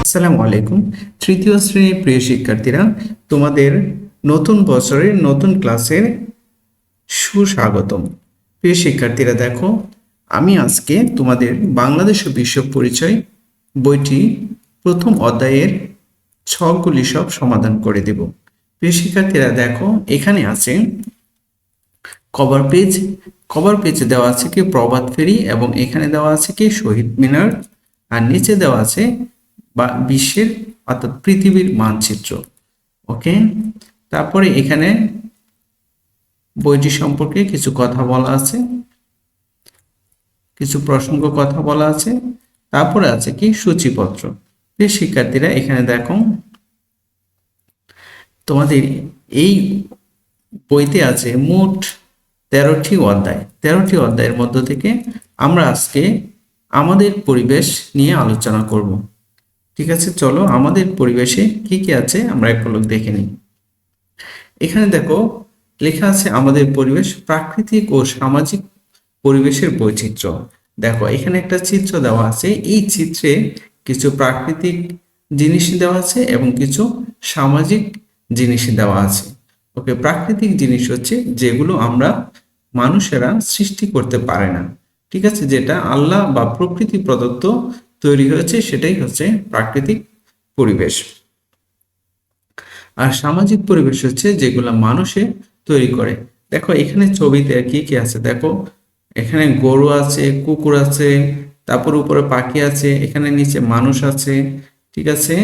আসসালামু আলাইকুম। তৃতীয় শ্রেণীর প্রিয় শিক্ষার্থীরা, তোমাদের নতুন বছরের নতুন ক্লাসের সুস্বাগতম। প্রিয় শিক্ষার্থীরা, দেখো, আমি আজকে তোমাদের বাংলাদেশ ও বিশ্ব পরিচয় বইটি প্রথম অধ্যায়ের ছকগুলি সব সমাধান করে দেব। প্রিয় শিক্ষার্থীরা, দেখো, এখানে আছে কভার পেজে দেওয়া আছে কি প্রভাত ফেরি, এবং এখানে দেওয়া আছে কি শহীদ মিনার, আর নিচে দেওয়া আছে বা বিশ্বের অর্থাৎ পৃথিবীর মানচিত্র। ওকে, তারপরে এখানে বইটি সম্পর্কে কিছু কথা বলা আছে, কিছু প্রসঙ্গ কথা বলা আছে, তারপরে আছে কি সূচিপত্র। প্রিয় শিক্ষার্থীরা, এখানে দেখো, তোমাদের এই বইতে আছে মোট 13টি অধ্যায়। 13টি অধ্যায়ের মধ্য থেকে আমরা আজকে আমাদের পরিবেশ নিয়ে আলোচনা করব। ঠিক আছে, চলো আমাদের পরিবেশে কি কি আছে আমরা এক পলক দেখে নিই। এখানে দেখো লেখা আছে আমাদের পরিবেশ প্রাকৃতিক ও সামাজিক পরিবেশের বৈচিত্র্য। দেখো এখানে একটা চিত্র দেওয়া আছে, এই চিত্রে কিছু প্রাকৃতিক জিনিস দেওয়া আছে এবং কিছু সামাজিক জিনিস দেওয়া আছে। ওকে, প্রাকৃতিক জিনিস হচ্ছে যেগুলো আমরা মানুষেরা সৃষ্টি করতে পারে না, ঠিক আছে, যেটা আল্লাহ বা প্রকৃতি প্রদত্ত তৈরি হয়েছে, সেটাই হচ্ছে প্রাকৃতিক পরিবেশ। আর সামাজিক পরিবেশ হচ্ছে যেগুলো মানুষে তৈরি করে। দেখো এখানে ছবিতে কি কি আছে, দেখো এখানে গরু আছে, কুকুর আছে, তারপর উপরে পাখি আছে, এখানে নিচে মানুষ আছে, ঠিক আছে,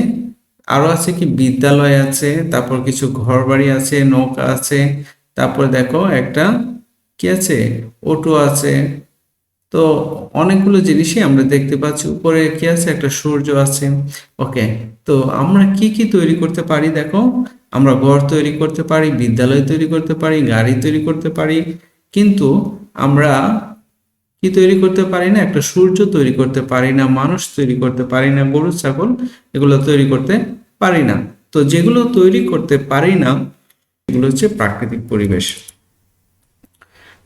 আরো আছে কি বিদ্যালয় আছে, তারপর কিছু ঘর বাড়ি আছে, নৌকা আছে, তারপর দেখো একটা কি আছে অটো আছে। তো অনেকগুলো জিনিসই আমরা দেখতে পাচ্ছি। উপরে কি আছে, একটা সূর্য আছে। ওকে, তো আমরা কি কি তৈরি করতে পারি, দেখো আমরা ঘর তৈরি করতে পারি, বিদ্যালয় তৈরি করতে পারি, গাড়ি তৈরি করতে পারি, কিন্তু আমরা কি তৈরি করতে পারি না, একটা সূর্য তৈরি করতে পারি না, মানুষ তৈরি করতে পারি না, গরু ছাগল এগুলো তৈরি করতে পারি না। তো যেগুলো তৈরি করতে পারি না এগুলো হচ্ছে প্রাকৃতিক পরিবেশ।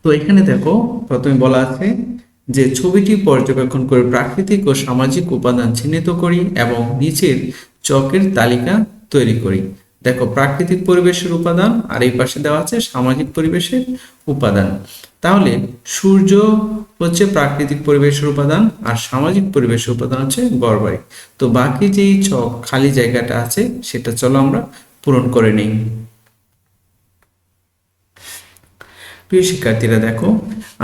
তো এখানে দেখো প্রথমে বলা আছে যে ছবিটি পর্যবেক্ষণ করে প্রাকৃতিক ও সামাজিক উপাদান চিহ্নিত করি এবং নিচের চকের তালিকা তৈরি করি। দেখো প্রাকৃতিক পরিবেশের উপাদান, আর এই পাশে দেওয়া আছে সামাজিক পরিবেশের উপাদান। তাহলে সূর্য হচ্ছে প্রাকৃতিক পরিবেশের উপাদান, আর সামাজিক পরিবেশের উপাদান হচ্ছে ঘরবাড়ি। তো বাকি যেই চক খালি জায়গাটা আছে সেটা চলো আমরা পূরণ করে নিই। প্রিয় শিক্ষার্থীরা, দেখো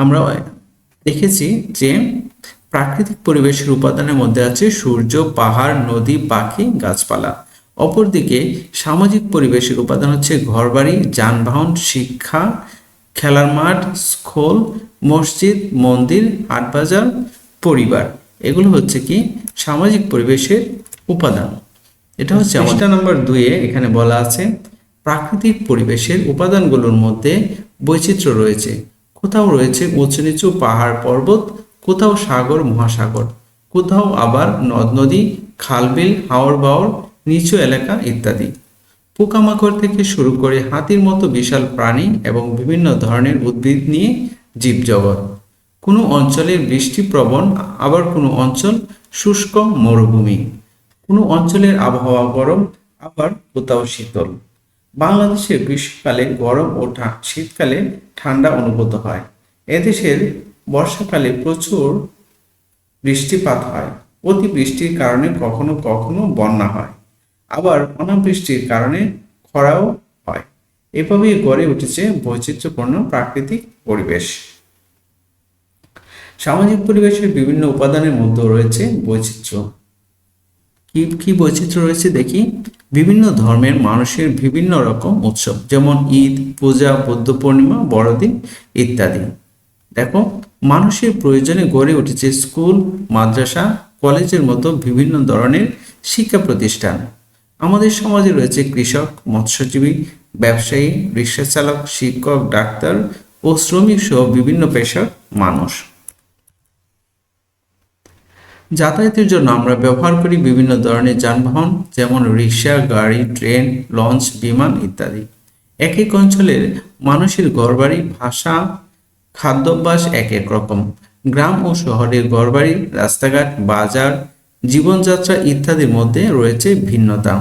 আমরা দেখেছি যে প্রাকৃতিক পরিবেশের উপাদানের মধ্যে আছে সূর্য, পাহাড়, নদী, পাখি, গাছপালা। অপরদিকে সামাজিক পরিবেশের উপাদান হচ্ছে ঘরবাড়ি, যানবাহন, শিক্ষা, খেলার মাঠ, স্কুল, মসজিদ, মন্দির, হাট বাজার, পরিবার। এগুলো হচ্ছে কি সামাজিক পরিবেশের উপাদান। এটা হচ্ছে পৃষ্ঠা নম্বর 2-এ এখানে বলা আছে প্রাকৃতিক পরিবেশের উপাদানগুলোর মধ্যে বৈচিত্র্য রয়েছে। কোথাও রয়েছে উঁচু নিচু পাহাড় পর্বত, কোথাও সাগর মহাসাগর, কোথাও আবার নদ নদী, খালবিল, হাওর বাওর, নিচু এলাকা ইত্যাদি। পোকামাকড় থেকে শুরু করে হাতির মতো বিশাল প্রাণী এবং বিভিন্ন ধরনের উদ্ভিদ নিয়ে জীবজগৎ। কোনো অঞ্চলের বৃষ্টিপ্রবণ, আবার কোনো অঞ্চল শুষ্ক মরুভূমি। কোনো অঞ্চলের আবহাওয়া গরম, আবার কোথাও শীতল। বাংলাদেশে গ্রীষ্মকালে গরম ও শীতকালে ঠান্ডা অনুভূত হয়। এদেশের বর্ষাকালে প্রচুর বৃষ্টিপাত হয়। অতিবৃষ্টির কারণে কখনো কখনো বন্যা হয়, আবার অনাবৃষ্টির কারণে খরাও হয়। এভাবেই গড়ে উঠেছে বৈচিত্র্যপূর্ণ প্রাকৃতিক পরিবেশ। সামাজিক পরিবেশের বিভিন্ন উপাদানের মধ্যে রয়েছে বৈচিত্র্য। কি কি বৈচিত্র্য রয়েছে দেখি। বিভিন্ন ধর্মের মানুষের বিভিন্ন রকম উৎসব, যেমন ঈদ, পূজা, বুদ্ধ পূর্ণিমা, বড়দিন ইত্যাদি। দেখো মানুষের প্রয়োজনে গড়ে উঠেছে স্কুল, মাদ্রাসা, কলেজের মতো বিভিন্ন ধরনের শিক্ষা প্রতিষ্ঠান। আমাদের সমাজে রয়েছে কৃষক, মৎস্যজীবী, ব্যবসায়ী, রিক্সা চালক, শিক্ষক, ডাক্তার ও শ্রমিক সহ বিভিন্ন পেশার মানুষ। যাতায়াতের জন্য আমরা ব্যবহার করি বিভিন্ন ধরনের যানবাহন, যেমন রিক্সা, গাড়ি, ট্রেন, লঞ্চ, বিমান ইত্যাদি। এক এক অঞ্চলের মানুষের ঘরবাড়ি, ভাষা, খাদ্যাভ্যাস এক এক রকম। গ্রাম ও শহরের ঘরবাড়ি, রাস্তাঘাট, বাজার, জীবনযাত্রা ইত্যাদির মধ্যে রয়েছে ভিন্নতা।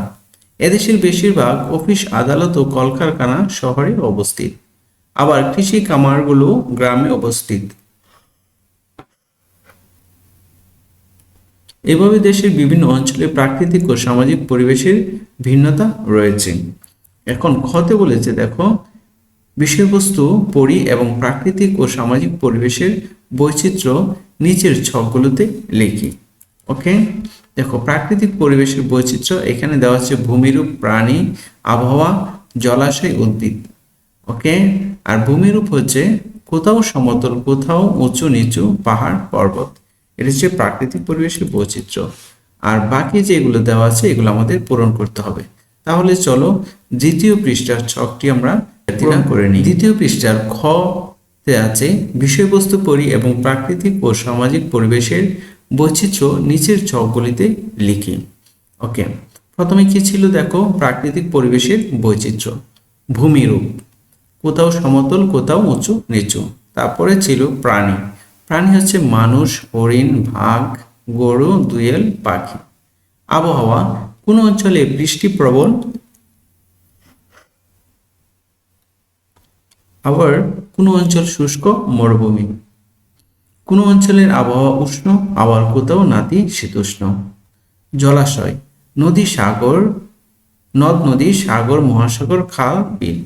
এদেশের বেশিরভাগ অফিস আদালত ও কলকারখানা শহরে অবস্থিত, আবার কৃষি খামারগুলো গ্রামে অবস্থিত। এভাবে দেশের বিভিন্ন অঞ্চলে প্রাকৃতিক ও সামাজিক পরিবেশের ভিন্নতা রয়েছে। এখন খতে বলেছে দেখো, বিষয়বস্তু পড়ি এবং প্রাকৃতিক ও সামাজিক পরিবেশের বৈচিত্র্য নিচের ছকগুলোতে লিখি। ওকে, দেখো প্রাকৃতিক পরিবেশের বৈচিত্র্য এখানে দেওয়া আছে ভূমিরূপ, প্রাণী, আবহাওয়া, জলাশয়, উদ্ভিদ। ওকে, আর ভূমিরূপ হচ্ছে কোথাও সমতল, কোথাও উঁচু নিচু, পাহাড় পর্বত। এটা হচ্ছে প্রাকৃতিক পরিবেশের বৈচিত্র্য। আর বাকি যেগুলো দেওয়া আছে এগুলো আমাদের পূরণ করতে হবে। তাহলে চলো দ্বিতীয় পৃষ্ঠার ছকটি আমরা পূরণ করে নিই। দ্বিতীয় পৃষ্ঠার খ তে আছে বিষয়বস্তু পড়ি এবং প্রাকৃতিক ও সামাজিক পরিবেশের বৈচিত্র্য নিচের ছকগুলিতে লিখি। ওকে, প্রথমে কি ছিল দেখো, প্রাকৃতিক পরিবেশের বৈচিত্র্য, ভূমিরূপ, কোথাও সমতল, কোথাও উঁচু নিচু। তারপরে ছিল প্রাণী, প্রাণী হচ্ছে মানুষ, হরিণ, বাঘ, গরু, দোয়েল, পাখি। আবহাওয়া, কোন অঞ্চলে বৃষ্টি প্রবল, আবার কোন অঞ্চল শুষ্ক মরুভূমি। কোন অঞ্চলের আবহাওয়া উষ্ণ, আবার কোথাও নাতিশীতোষ্ণ। জলাশয়, নদী, সাগর, নদ নদী, সাগর, মহাসাগর, খাল, বিল।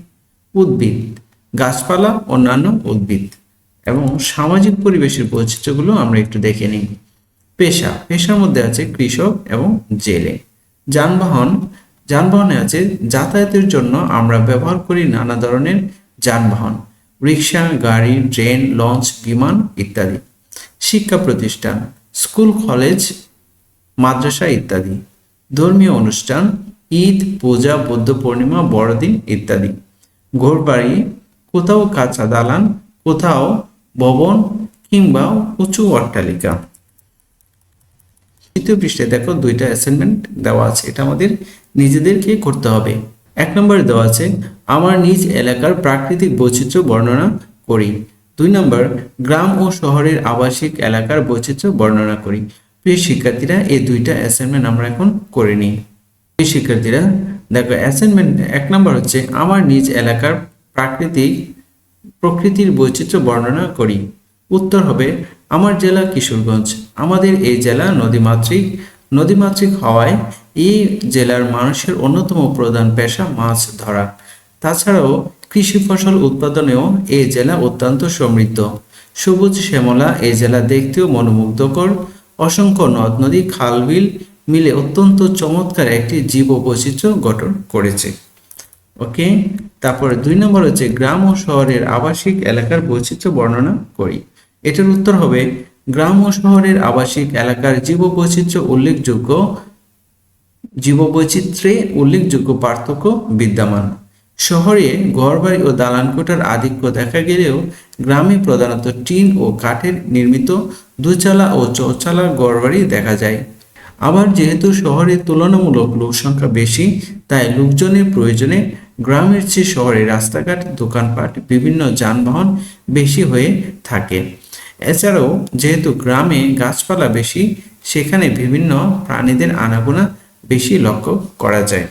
উদ্ভিদ, গাছপালা, অন্যান্য উদ্ভিদ। এবং সামাজিক পরিবেশের বৈচিত্র্যগুলো আমরা একটু দেখে নিই। পেশা, পেশার মধ্যে আছে কৃষক এবং জেলে। যানবাহন, যানবাহনে আছে যাতায়াতের জন্য আমরা ব্যবহার করি নানা ধরনের যানবাহন, রিক্সা, গাড়ি, ট্রেন, লঞ্চ, বিমান ইত্যাদি। শিক্ষা প্রতিষ্ঠান, স্কুল, কলেজ, মাদ্রাসা ইত্যাদি। ধর্মীয় অনুষ্ঠান, ঈদ, পূজা, বুদ্ধ পূর্ণিমা, বড়দিন ইত্যাদি। ঘরবাড়ি, কোথাও কাঁচা দালান, কোথাও ভবন কিংবা উঁচু অট্টালিকা। তৃতীয় পৃষ্ঠায় দেখো দুইটা অ্যাসাইনমেন্ট দেওয়া আছে, এটা আমাদের নিজেদেরকে করতে হবে। 1 নম্বরে দেওয়া আছে আমার নিজ এলাকার প্রাকৃতিক বৈচিত্র্য বর্ণনা করি। 2 নম্বর, গ্রাম ও শহরের আবাসিক এলাকার বৈচিত্র্য বর্ণনা করি। প্রিয় শিক্ষার্থীরা, এই দুইটা অ্যাসাইনমেন্ট আমরা এখন করে নিই। প্রিয় শিক্ষার্থীরা দেখো, অ্যাসাইনমেন্ট 1 নম্বর হচ্ছে আমার নিজ এলাকার প্রকৃতির বৈচিত্র্য বর্ণনা করি। উত্তর হবে আমার জেলা কিশোরগঞ্জ। আমাদের এই জেলা নদীমাতৃক হওয়ায় এই জেলার মানুষের অন্যতম প্রধান পেশা মাছ ধরা। তাছাড়াও কৃষি ফসল উৎপাদনেও এই জেলা অত্যন্ত সমৃদ্ধ। সবুজ শ্যামলা এই জেলা দেখতেও মনোমুগ্ধকর। অসংখ্য নদ নদী, খাল বিল মিলে অত্যন্ত চমৎকার একটি জীব বৈচিত্র্য গঠন করেছে। ওকে, তারপরে 2 নম্বর হচ্ছে গ্রাম ও শহরের আবাসিক এলাকার বৈচিত্র্য বর্ণনা করি। এটার উত্তর হবে গ্রাম ও শহরের আবাসিক এলাকার জীববৈচিত্র্যে উল্লেখযোগ্য পার্থক্য বিদ্যমান। শহরে ঘরবাড়ি ও দালানকোঠার আধিক্য দেখা গেলেও গ্রামে প্রধানত টিন ও কাঠের নির্মিত দুচালা ও চৌচালা ঘরবাড়ি দেখা যায়। আবার যেহেতু শহরে তুলনামূলক লোকসংখ্যা বেশি, তাই লোকজনের প্রয়োজনে গ্রামের চেয়ে শহরে রাস্তাঘাট, দোকানপাট, বিভিন্ন যানবাহন বেশি হয়ে থাকে। এছাড়াও যেহেতু গ্রামে গাছপালা বেশি, সেখানে বিভিন্ন প্রাণীদের আনাগোনা বেশি লক্ষ্য করা যায়।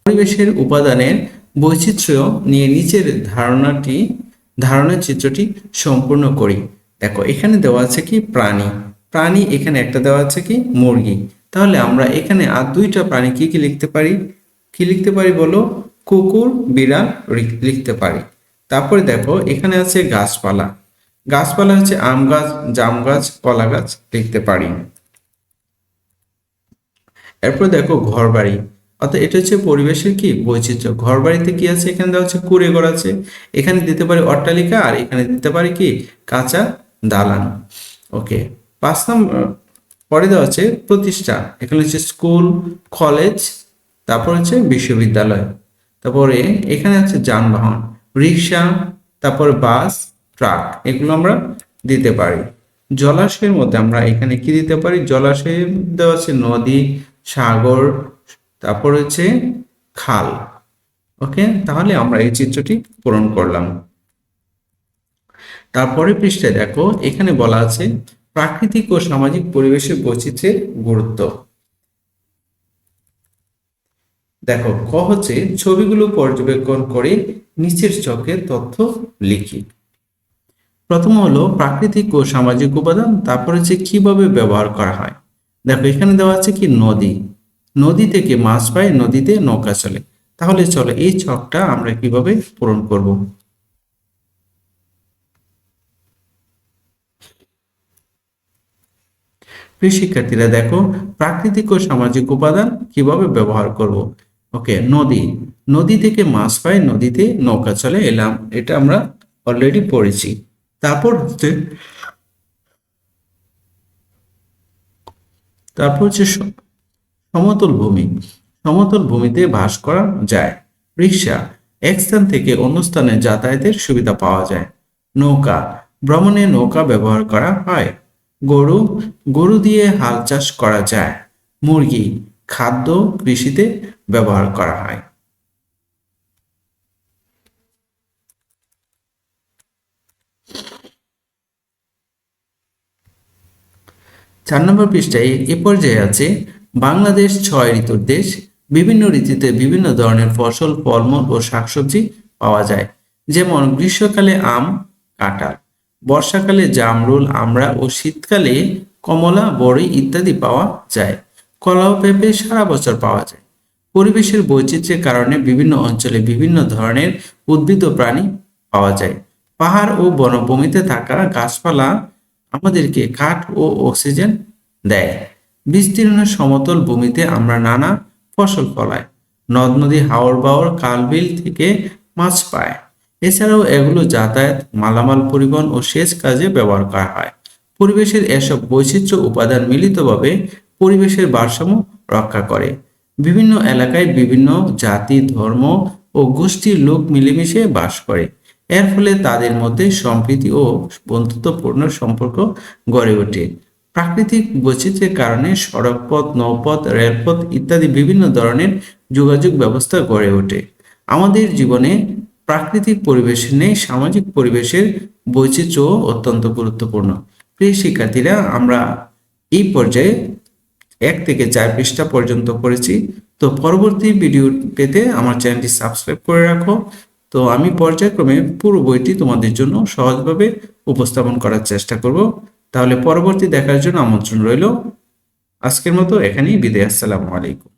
পরিবেশের উপাদানের বৈচিত্র্য নিয়ে নিচের ধারণা চিত্রটি সম্পূর্ণ করি। দেখো, এখানে দেওয়া আছে কি প্রাণী, এখানে একটা দেওয়া আছে কি মুরগি। তাহলে আমরা এখানে আর দুইটা প্রাণী কি লিখতে পারি বলো? কুকুর, বিড়াল লিখতে পারি। তারপরে দেখো এখানে আছে গাছপালা হচ্ছে আম গাছ, জাম গাছ, কলা গাছ লিখতে পারি। এরপর দেখো ঘরবাড়ি, অর্থাৎ এটা হচ্ছে পরিবেশের কি বৈচিত্র্য। ঘরবাড়িতে কি আছে? এখানে দেওয়া হচ্ছে কুঁড়ে ঘর আছে, এখানে দিতে পারি অট্টালিকা, আর এখানে দিতে পারি কি কাঁচা দালান। ওকে, 5 নম্বর পরে দেওয়া হচ্ছে প্রতিষ্ঠান, এখানে হচ্ছে স্কুল, কলেজ, তারপর হচ্ছে বিশ্ববিদ্যালয়। তারপরে এখানে আছে যানবাহন, রিক্সা, তারপর বাস, ট্রাক, এগুলো আমরা দিতে পারি। জলাশয়ের মধ্যে আমরা এখানে কি দিতে পারি? জলাশয়ে দেওয়া আছে নদী, সাগর, তারপর হচ্ছে খাল। ওকে, তাহলে আমরা এই চিত্রটি পূরণ করলাম। তারপরে পৃষ্ঠায় দেখো এখানে বলা আছে প্রাকৃতিক ও সামাজিক পরিবেশের বৈচিত্র্যের গুরুত্ব। দেখো, ক হচ্ছে ছবিগুলো পর্যবেক্ষণ করে নিচের ছকে তথ্য লিখি। প্রথম হলো প্রাকৃতিক ও সামাজিক উপাদান, তারপরে হচ্ছে কিভাবে ব্যবহার করা হয়। দেখো, এখানে দেওয়া আছে কি নদী, নদী থেকে মাছ পায়, নদীতে নৌকা চলে। তাহলে চলো এই ছকটা আমরা কিভাবে পূরণ করব। প্রিয় শিক্ষার্থীরা দেখো, প্রাকৃতিক ও সামাজিক উপাদান কিভাবে ব্যবহার করব। ওকে, নদী, নদী থেকে মাছ পায়, নদীতে নৌকা চলে, এলাম, এটা আমরা অলরেডি পড়েছি। তারপর হচ্ছে সমতল ভূমি, সমতল ভূমিতে বাস করা যায়। রিক্সা, এক স্থান থেকে অন্য স্থানে যাতায়াতের সুবিধা পাওয়া যায়। নৌকা, ভ্রমণে নৌকা ব্যবহার করা হয়। গরু, গরু দিয়ে হাল চাষ করা যায়। মুরগি, খাদ্য কৃষিতে ব্যবহার করা হয়। 4 নম্বর পৃষ্ঠায় এ পর্যায়ে আছে বাংলাদেশ 6 ঋতুর দেশ। বিভিন্ন ঋতুতে বিভিন্ন ধরনের ফসল, ফলমূল ও শাকসবজি পাওয়া যায়। যেমন গ্রীষ্মকালে আম, কাঁঠাল, বর্ষাকালে জামরুল, আমড়া ও শীতকালে কমলা, বড়ই ইত্যাদি পাওয়া যায়। কলা ও পেঁপে সারা বছর পাওয়া যায়। পরিবেশের বৈচিত্র্যের কারণে বিভিন্ন অঞ্চলে বিভিন্ন ধরনের উদ্ভিদ ও প্রাণী পাওয়া যায়। পাহাড় ও বনভূমিতে থাকা গাছপালা আমাদেরকে কাঠ ও অক্সিজেন দেয়। বিস্তীর্ণ সমতল ভূমিতে আমরা নানা ফসল ফলাই। নদ নদী, হাওর বাওর, খাল বিল থেকে মাছ পায়। এছাড়াও এগুলো যাতায়াত, মালামাল পরিবহন ও সেচ কাজে ব্যবহার করা হয়। পরিবেশের এসব বৈচিত্র্য উপাদান মিলিতভাবে পরিবেশের ভারসাম্য রক্ষা করে। বিভিন্ন এলাকায় বিভিন্ন জাতি, ধর্ম ও গোষ্ঠীর লোক মিলেমিশে বাস করে। এর ফলে তাদের মধ্যে সম্প্রীতি ও বন্ধুত্বপূর্ণ সম্পর্ক গড়ে ওঠে। প্রাকৃতিক বৈচিত্র্যের কারণে সড়কপথ, নৌপথ, রেলপথ ইত্যাদি বিভিন্ন ধরনের যোগাযোগ ব্যবস্থা গড়ে ওঠে। আমাদের জীবনে প্রাকৃতিক পরিবেশের নেই, সামাজিক পরিবেশের বৈচিত্র্য অত্যন্ত গুরুত্বপূর্ণ। প্রিয় শিক্ষার্থীরা, আমরা এই পর্যায়ে 1 থেকে 4 পৃষ্ঠা পর্যন্ত পড়েছি। তো পরবর্তী ভিডিও পেতে আমার চ্যানেলটি সাবস্ক্রাইব করে রাখো। তো আমি পর্যায়ক্রমে পুরো বইটি তোমাদের জন্য সহজভাবে উপস্থাপন করার চেষ্টা করব। তাহলে পরবর্তী দেখার জন্য আমন্ত্রণ রইল। আজকের মতো এখানেই বিদায়। আসসালামু আলাইকুম।